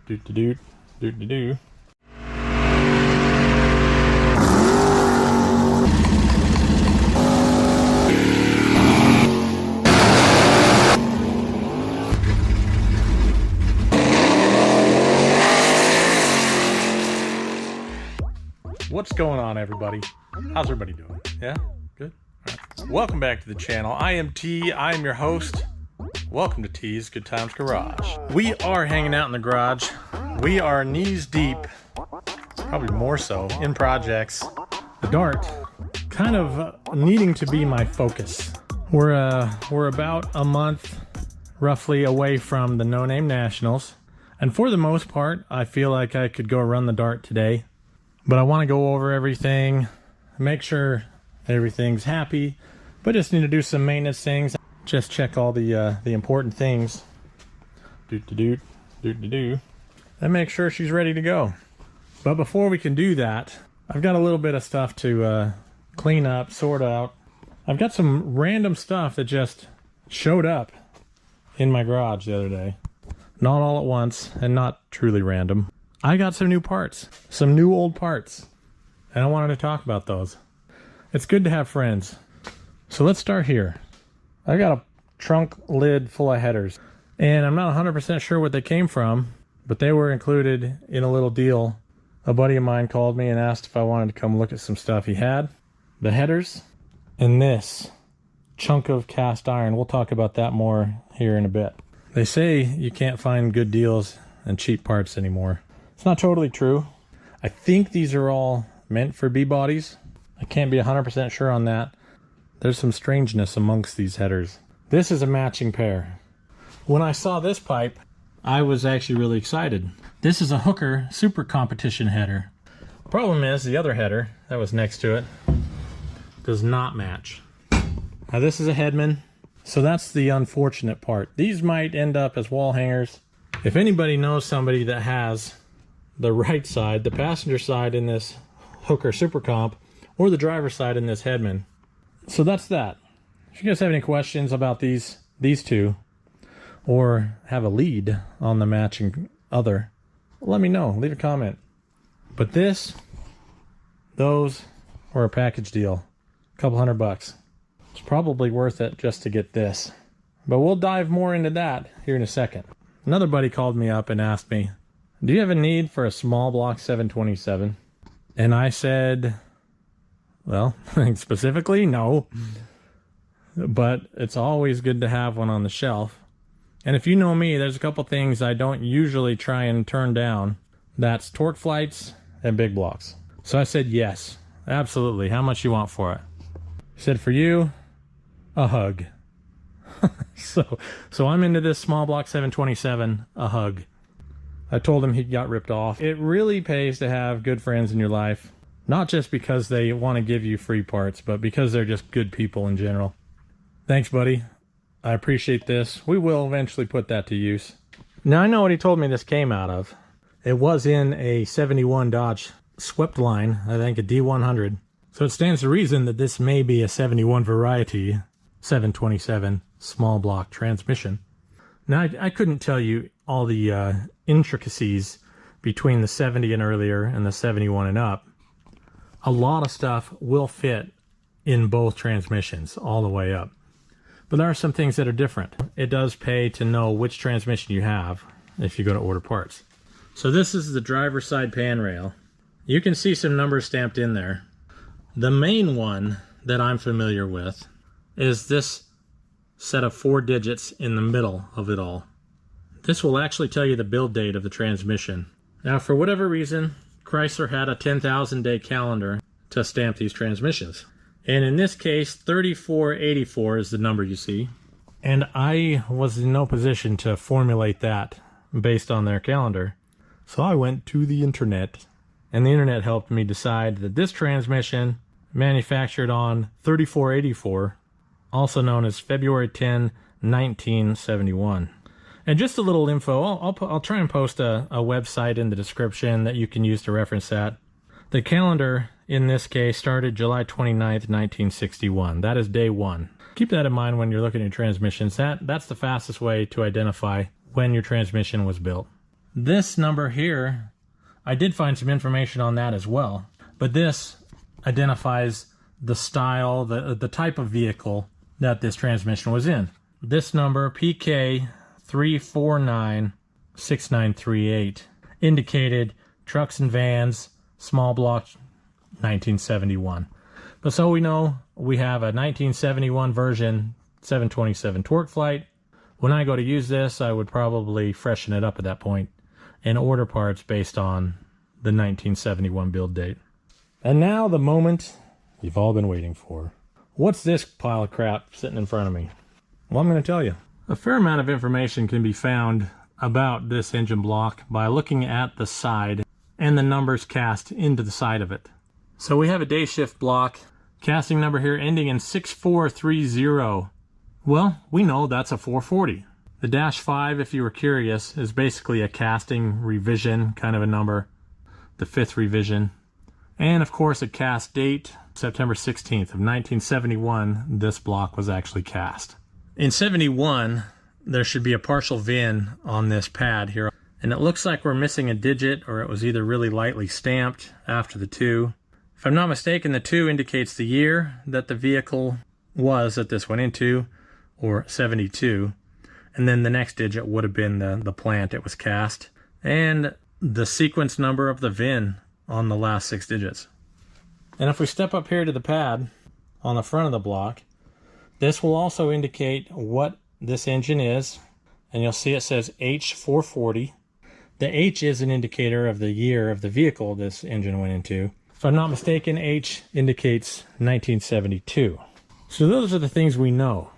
Do. What's going on, everybody? How's everybody doing? Yeah? Good? All right. Welcome back to the channel. I am T. I am your host. Welcome to T's Good Times Garage. We are hanging out in the garage. We are knees deep, probably more so, in projects. The Dart kind of needing to be my focus. We're about a month roughly away from the No Name Nationals. And for the most part, I feel like I could go run the Dart today. But I want to go over everything, make sure everything's happy, but just need to do some maintenance things. Just check all the important things. And make sure she's ready to go. But before we can do that, I've got a little bit of stuff to clean up, sort out. I've got some random stuff that just showed up in my garage the other day. Not all at once, and not truly random. I got some new parts, some new old parts, and I wanted to talk about those. It's good to have friends. So let's start here. I got a trunk lid full of headers, and I'm not 100% sure what they came from, but they were included in a little deal. A buddy of mine called me and asked if I wanted to come look at some stuff he had. The headers and this chunk of cast iron. We'll talk about that more here in a bit. They say you can't find good deals and cheap parts anymore. It's not totally true. I think these are all meant for B-bodies. I can't be 100% sure on that. There's some strangeness amongst these headers. This is a matching pair. When I saw this pipe, I was actually really excited. This is a Hooker Super Competition header. Problem is, the other header that was next to it does not match. Now this is a Headman, so that's the unfortunate part. These might end up as wall hangers. If anybody knows somebody that has the right side, the passenger side in this Hooker Super Comp, or the driver's side in this Headman. So that's that. If you guys have any questions about these two, or have a lead on the matching other, let me know. Leave a comment. But those are a package deal. A couple $100. It's probably worth it just to get this. But we'll dive more into that here in a second. Another buddy called me up and asked me, do you have a need for a small block 727? And I said, well, specifically, no. But it's always good to have one on the shelf. And if you know me, there's a couple things I don't usually try and turn down. That's Torqueflites and big blocks. So I said, yes, absolutely. How much you want for it? He said, for you, a hug. So I'm into this small block 727, a hug. I told him he got ripped off. It really pays to have good friends in your life. Not just because they want to give you free parts, but because they're just good people in general. Thanks, buddy. I appreciate this. We will eventually put that to use. Now, I know what he told me this came out of. It was in a 71 Dodge swept line, I think a D100. So it stands to reason that this may be a 71 variety 727 small block transmission. Now, I couldn't tell you all the intricacies between the 70 and earlier and the 71 and up. A lot of stuff will fit in both transmissions all the way up. But there are some things that are different. It does pay to know which transmission you have if you go to order parts. So this is the driver's side pan rail. You can see some numbers stamped in there. The main one that I'm familiar with is this set of 4 digits in the middle of it all. This will actually tell you the build date of the transmission. Now, for whatever reason, Chrysler had a 10,000 day calendar to stamp these transmissions. And in this case, 3484 is the number you see. And I was in no position to formulate that based on their calendar. So I went to the internet, and the internet helped me decide that this transmission manufactured on 3484, also known as February 10, 1971. And just a little info, I'll try and post a website in the description that you can use to reference that. The calendar, in this case, started July 29th, 1961. That is day one. Keep that in mind when you're looking at transmissions. That's the fastest way to identify when your transmission was built. This number here, I did find some information on that as well, but this identifies the style, the type of vehicle that this transmission was in. This number, PK3496938, indicated trucks and vans, small block, 1971. But so we know we have a 1971 version 727 Torqueflite. When I go to use this, I would probably freshen it up at that point and order parts based on the 1971 build date. And now the moment you've all been waiting for. What's this pile of crap sitting in front of me? Well, I'm going to tell you. A fair amount of information can be found about this engine block by looking at the side and the numbers cast into the side of it. So we have a day shift block, casting number here ending in 6430. Well, we know that's a 440. The -5, if you were curious, is basically a casting revision kind of a number, the 5th revision. And of course a cast date, September 16th of 1971, this block was actually cast. In 71, there should be a partial VIN on this pad here. And it looks like we're missing a digit, or it was either really lightly stamped after the 2. If I'm not mistaken, the 2 indicates the year that the vehicle was that this went into, or 72. And then the next digit would have been the plant it was cast. And the sequence number of the VIN on the last 6 digits. And if we step up here to the pad on the front of the block, this will also indicate what this engine is. And you'll see it says H440. The H is an indicator of the year of the vehicle this engine went into. If I'm not mistaken, H indicates 1972. So those are the things we know.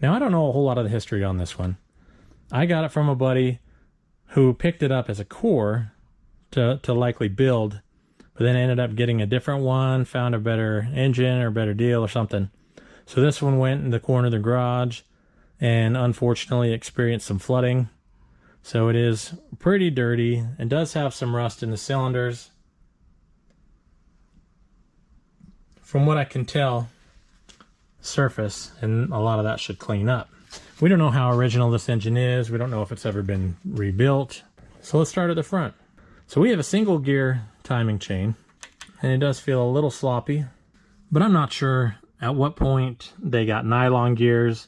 Now, I don't know a whole lot of the history on this one. I got it from a buddy who picked it up as a core to likely build, but then ended up getting a different one, found a better engine or better deal or something. So this one went in the corner of the garage and unfortunately experienced some flooding. So it is pretty dirty and does have some rust in the cylinders. From what I can tell, surface, and a lot of that should clean up. We don't know how original this engine is. We don't know if it's ever been rebuilt. So let's start at the front. So we have a single gear timing chain, and it does feel a little sloppy, but I'm not sure at what point they got nylon gears,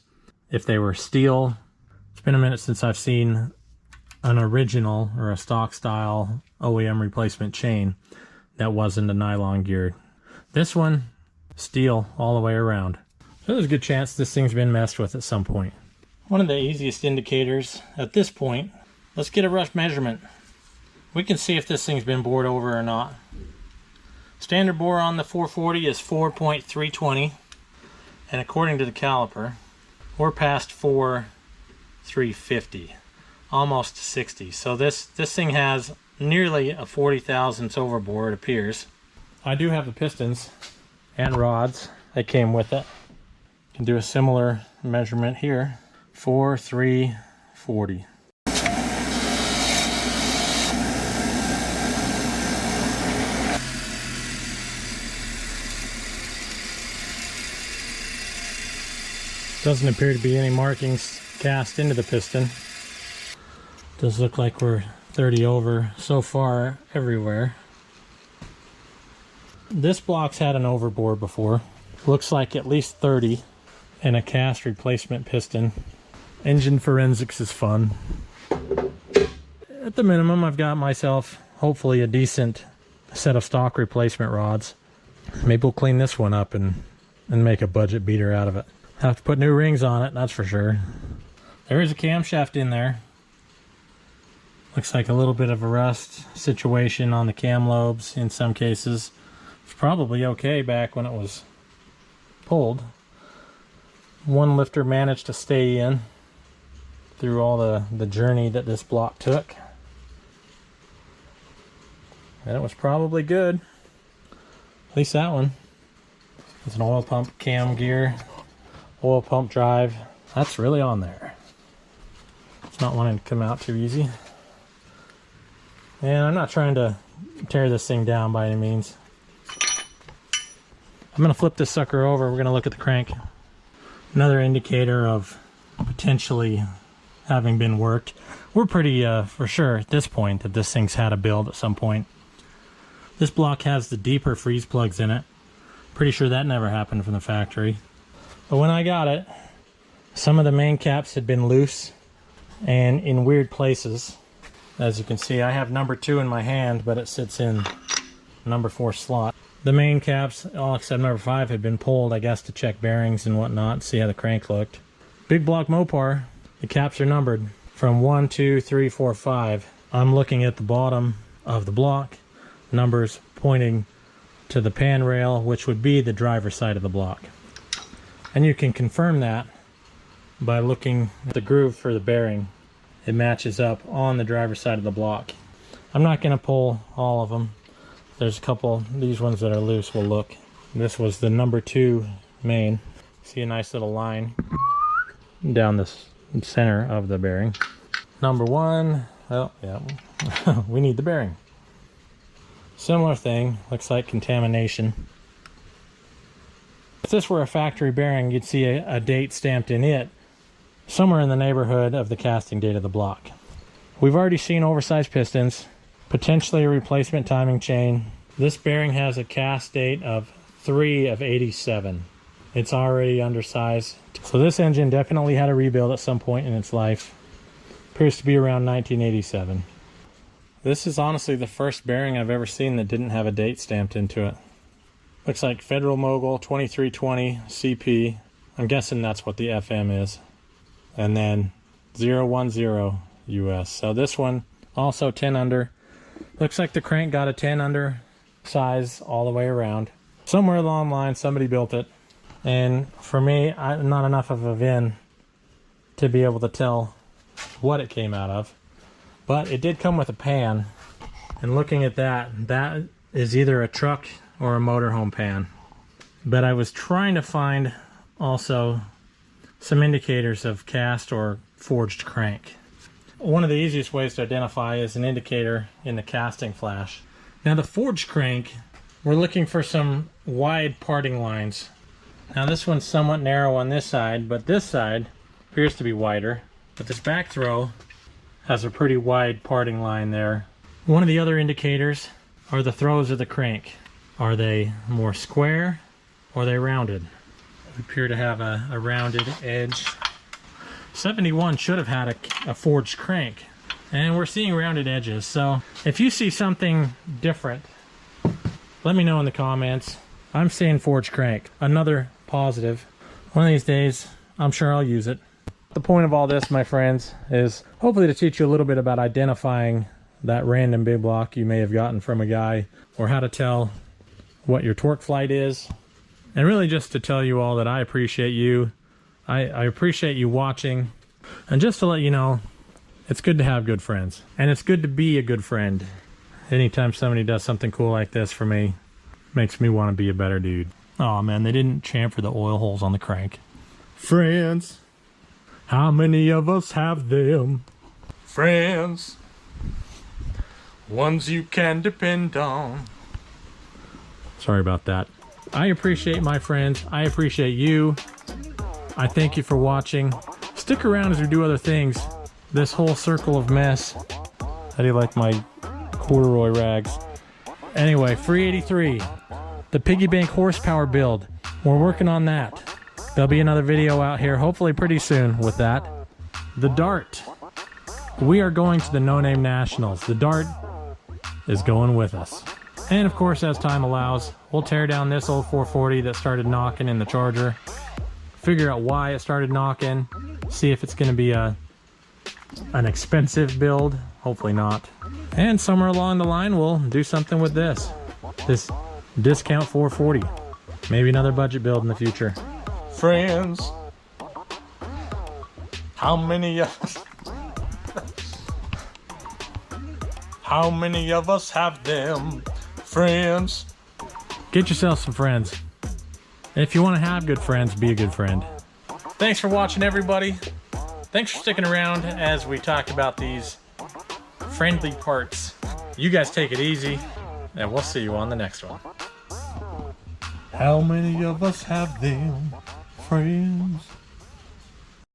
if they were steel. It's been a minute since I've seen an original or a stock style OEM replacement chain that wasn't a nylon gear. This one, steel all the way around. So there's a good chance this thing's been messed with at some point. One of the easiest indicators at this point, let's get a rough measurement. We can see if this thing's been bored over or not. Standard bore on the 440 is 4.320, and according to the caliper, we're past 4.350, almost 60. So this thing has nearly a 40 thousandths overbore, it appears. I do have the pistons and rods that came with it. Can do a similar measurement here. 4.340. Doesn't appear to be any markings cast into the piston. Does look like we're 30 over so far everywhere. This block's had an overbore before. Looks like at least 30, and a cast replacement piston. Engine forensics is fun. At the minimum, I've got myself hopefully a decent set of stock replacement rods. Maybe we'll clean this one up and make a budget beater out of it. Have to put new rings on it, that's for sure. There is a camshaft in there. Looks like a little bit of a rust situation on the cam lobes in some cases. It's probably okay back when it was pulled. One lifter managed to stay in through all the journey that this block took. And it was probably good. At least that one. It's an oil pump cam gear. Oil pump drive. That's really on there. It's not wanting to come out too easy. And I'm not trying to tear this thing down by any means. I'm going to flip this sucker over. We're going to look at the crank. Another indicator of potentially having been worked. we're pretty for sure at this point that this thing's had a build at some point. This block has the deeper freeze plugs in it. Pretty sure that never happened from the factory. But when I got it, some of the main caps had been loose and in weird places. As you can see, I have number 2 in my hand, but it sits in number 4 slot. The main caps, all except number 5, had been pulled, I guess, to check bearings and whatnot, see how the crank looked. Big block Mopar, the caps are numbered from 1, 2, 3, 4, 5. I'm looking at the bottom of the block, numbers pointing to the pan rail, which would be the driver's side of the block. And you can confirm that by looking at the groove for the bearing. It matches up on the driver's side of the block. I'm not going to pull all of them. There's a couple, these ones that are loose will look. This was the number 2 main. See a nice little line down the center of the bearing. Number 1, well, yeah, we need the bearing. Similar thing, looks like contamination. If this were a factory bearing, you'd see a date stamped in it, somewhere in the neighborhood of the casting date of the block. We've already seen oversized pistons, potentially a replacement timing chain. This bearing has a cast date of 3 of 87. It's already undersized. So this engine definitely had a rebuild at some point in its life. Appears to be around 1987. This is honestly the first bearing I've ever seen that didn't have a date stamped into it. Looks like Federal Mogul 2320 CP. I'm guessing that's what the FM is. And then 010 US. So this one also 10 under. Looks like the crank got a 10 under size all the way around. Somewhere along the line somebody built it. And for me, I'm not enough of a VIN to be able to tell what it came out of. But it did come with a pan. And looking at that, that is either a truck or a motorhome pan. But I was trying to find also some indicators of cast or forged crank. One of the easiest ways to identify is an indicator in the casting flash. Now the forged crank, we're looking for some wide parting lines. Now this one's somewhat narrow on this side, but this side appears to be wider. But this back throw has a pretty wide parting line there. One of the other indicators are the throws of the crank. Are they more square or are they rounded? They appear to have a rounded edge. 71 should have had a forged crank, and we're seeing rounded edges. So if you see something different, let me know in the comments. I'm seeing forged crank, another positive. One of these days I'm sure I'll use it. The point of all this, my friends, is hopefully to teach you a little bit about identifying that random big block you may have gotten from a guy, or how to tell what your Torqueflite is, and really just to tell you all that I appreciate you. I appreciate you watching, and just to let you know, it's good to have good friends, and it's good to be a good friend. Anytime somebody does something cool like this for me, makes me want to be a better dude. Oh man, they didn't chamfer the oil holes on the crank. Friends, how many of us have them? Friends, ones you can depend on. Sorry about that. I appreciate my friends. I appreciate you. I thank you for watching. Stick around as we do other things. This whole circle of mess. How do you like my corduroy rags? Anyway, Free 83. The piggy bank horsepower build. We're working on that. There'll be another video out here, hopefully pretty soon with that. The Dart. We are going to the No Name Nationals. The Dart is going with us. And of course, as time allows, we'll tear down this old 440 that started knocking in the Charger. Figure out why it started knocking. See if it's going to be an expensive build. Hopefully not. And somewhere along the line, we'll do something with this discount 440. Maybe another budget build in the future. Friends, how many of us have them? Friends. Get yourself some friends. If you want to have good friends, be a good friend. Thanks for watching, everybody. Thanks for sticking around as we talk about these friendly parts. You guys take it easy, and we'll see you on the next one. How many of us have them? Friends.